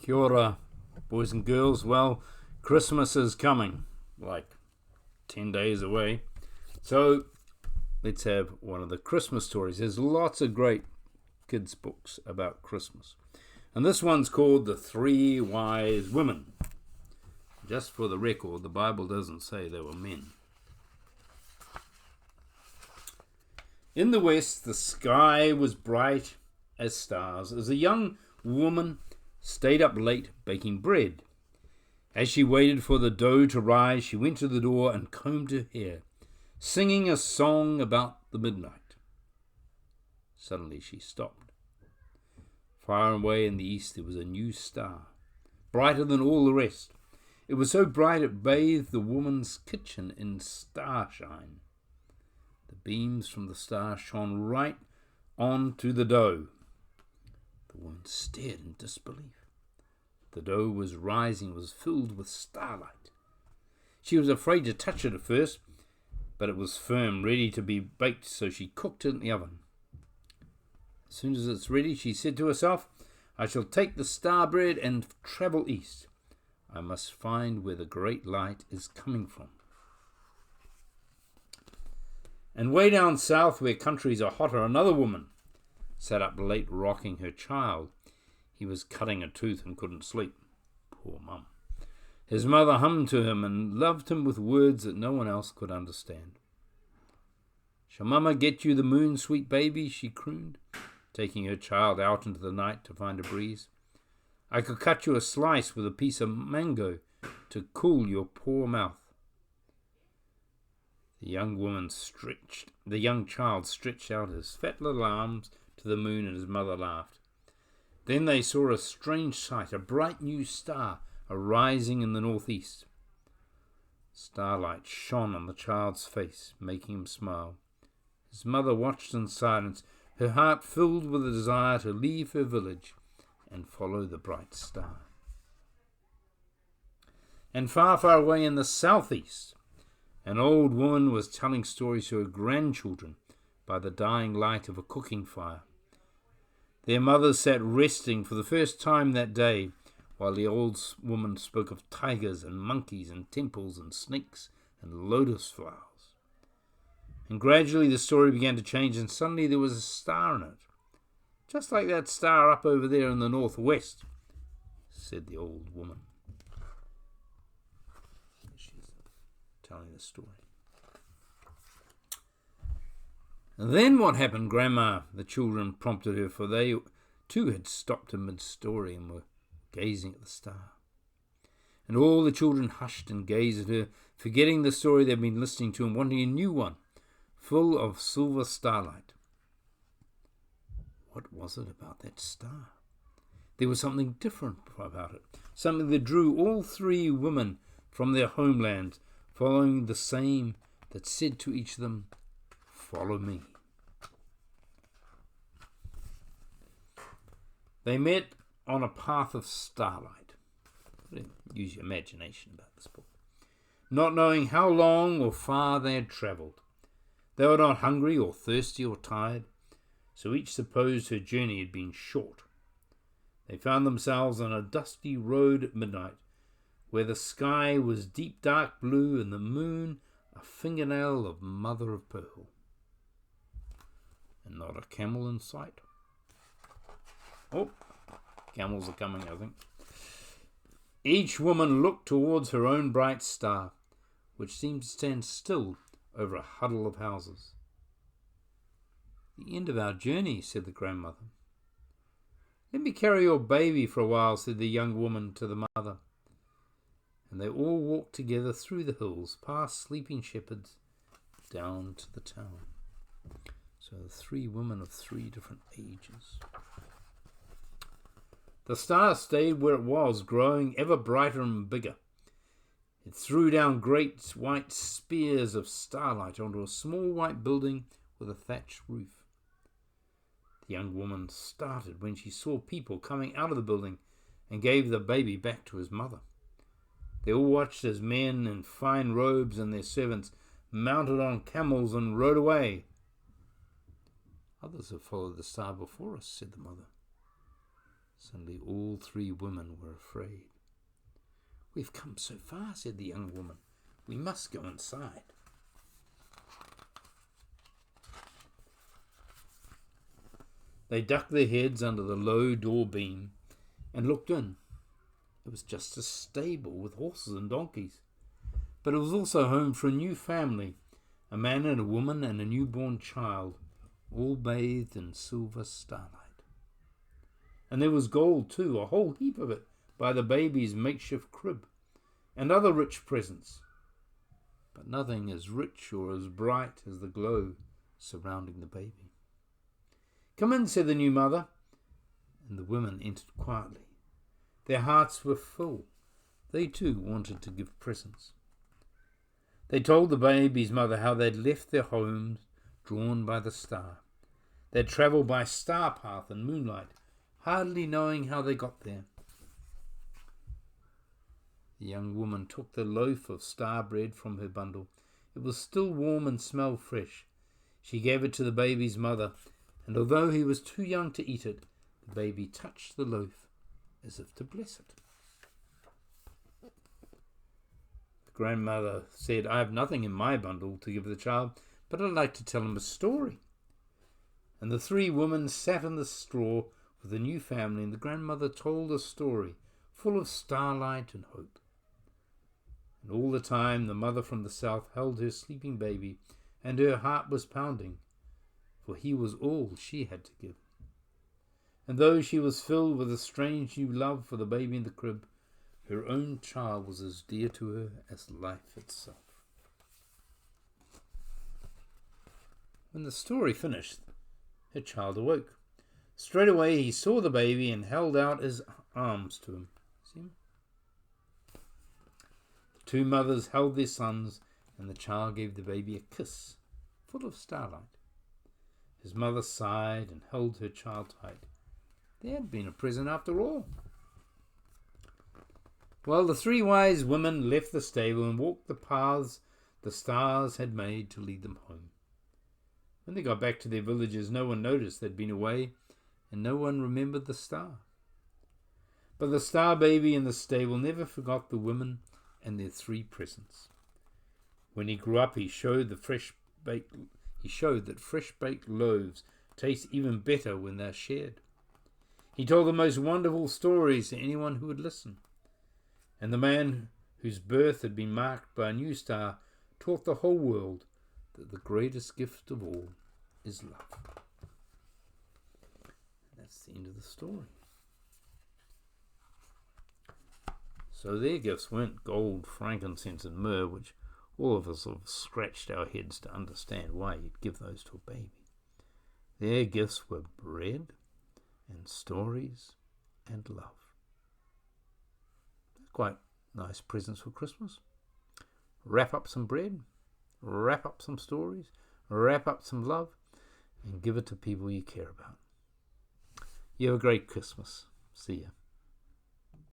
Kia ora, boys and girls. Well, Christmas is coming, like 10 days away. So let's have one of the Christmas stories. There's lots of great kids' books about Christmas. And this one's called The Three Wise Women. Just for the record, the Bible doesn't say they were men. In the west, the sky was bright as stars as a young woman stayed up late baking bread. As she waited for the dough to rise, she went to the door and combed her hair, singing a song about the midnight. Suddenly she stopped. Far away in the east there was a new star, brighter than all the rest. It was so bright it bathed the woman's kitchen in starshine. The beams from the star shone right on to the dough. The woman stared in disbelief. The dough was rising, was filled with starlight. She was afraid to touch it at first, but it was firm, ready to be baked, so she cooked it in the oven. As soon as it's ready, she said to herself, I shall take the star bread and travel east. I must find where the great light is coming from. And way down south, where countries are hotter, another woman sat up late rocking her child. He was cutting a tooth and couldn't sleep. Poor mum. His mother hummed to him and loved him with words that no one else could understand. Shall Mama get you the moon, sweet baby? She crooned, taking her child out into the night to find a breeze. I could cut you a slice with a piece of mango to cool your poor mouth. The young child stretched out his fat little arms to the moon, and his mother laughed. Then they saw a strange sight, a bright new star arising in the northeast. Starlight shone on the child's face, making him smile. His mother watched in silence, her heart filled with a desire to leave her village and follow the bright star. And far, far away in the southeast, an old woman was telling stories to her grandchildren by the dying light of a cooking fire. Their mothers sat resting for the first time that day, while the old woman spoke of tigers and monkeys and temples and snakes and lotus flowers. And gradually the story began to change, and suddenly there was a star in it. Just like that star up over there in the northwest, said the old woman. She's telling the story. And then what happened, Grandma? The children prompted her, for they too had stopped in mid-story and were gazing at the star. And all the children hushed and gazed at her, forgetting the story they'd been listening to and wanting a new one, full of silver starlight. What was it about that star? There was something different about it, something that drew all three women from their homelands, following the same that said to each of them, Follow me. They met on a path of starlight. Use your imagination about this book. Not knowing how long or far they had travelled. They were not hungry or thirsty or tired, so each supposed her journey had been short. They found themselves on a dusty road at midnight, where the sky was deep dark blue and the moon a fingernail of mother of pearl. And not a camel in sight. Oh, camels are coming, I think. Each woman looked towards her own bright star, which seemed to stand still over a huddle of houses. The end of our journey, said the grandmother. Let me carry your baby for a while, said the young woman to the mother. And they all walked together through the hills, past sleeping shepherds, down to the town. So the three women of three different ages. The star stayed where it was, growing ever brighter and bigger. It threw down great white spears of starlight onto a small white building with a thatched roof. The young woman started when she saw people coming out of the building and gave the baby back to his mother. They all watched as men in fine robes and their servants mounted on camels and rode away. Others have followed the star before us, said the mother. Suddenly all three women were afraid. "We've come so far," said the young woman. "We must go inside." They ducked their heads under the low door beam and looked in. It was just a stable with horses and donkeys. But it was also home for a new family, a man and a woman and a newborn child, all bathed in silver starlight. And there was gold too, a whole heap of it, by the baby's makeshift crib, and other rich presents. But nothing as rich or as bright as the glow surrounding the baby. "Come in," said the new mother, and the women entered quietly. Their hearts were full. They too wanted to give presents. They told the baby's mother how they'd left their homes drawn by the star. They'd travelled by star path and moonlight, hardly knowing how they got there. The young woman took the loaf of star bread from her bundle. It was still warm and smelled fresh. She gave it to the baby's mother, and although he was too young to eat it, the baby touched the loaf as if to bless it. The grandmother said, "I have nothing in my bundle to give the child, but I'd like to tell him a story." And the three women sat in the straw with the new family, and the grandmother told a story full of starlight and hope. And all the time the mother from the south held her sleeping baby, and her heart was pounding, for he was all she had to give. And though she was filled with a strange new love for the baby in the crib, her own child was as dear to her as life itself. When the story finished, her child awoke. Straight away he saw the baby and held out his arms to him. See? The two mothers held their sons, and the child gave the baby a kiss full of starlight. His mother sighed and held her child tight. There had been a present after all. Well, the three wise women left the stable and walked the paths the stars had made to lead them home. When they got back to their villages, no one noticed they'd been away, and no one remembered the star. But the star baby in the stable never forgot the women and their three presents. When he grew up, he showed that fresh-baked loaves taste even better when they're shared. He told the most wonderful stories to anyone who would listen. And the man whose birth had been marked by a new star taught the whole world that the greatest gift of all is love. And that's the end of the story. So their gifts weren't gold, frankincense and myrrh, which all of us have scratched our heads to understand why you'd give those to a baby. Their gifts were bread and stories and love. Quite nice presents for Christmas. Wrap up some bread, wrap up some stories, wrap up some love, and give it to people you care about. You have a great Christmas. See ya.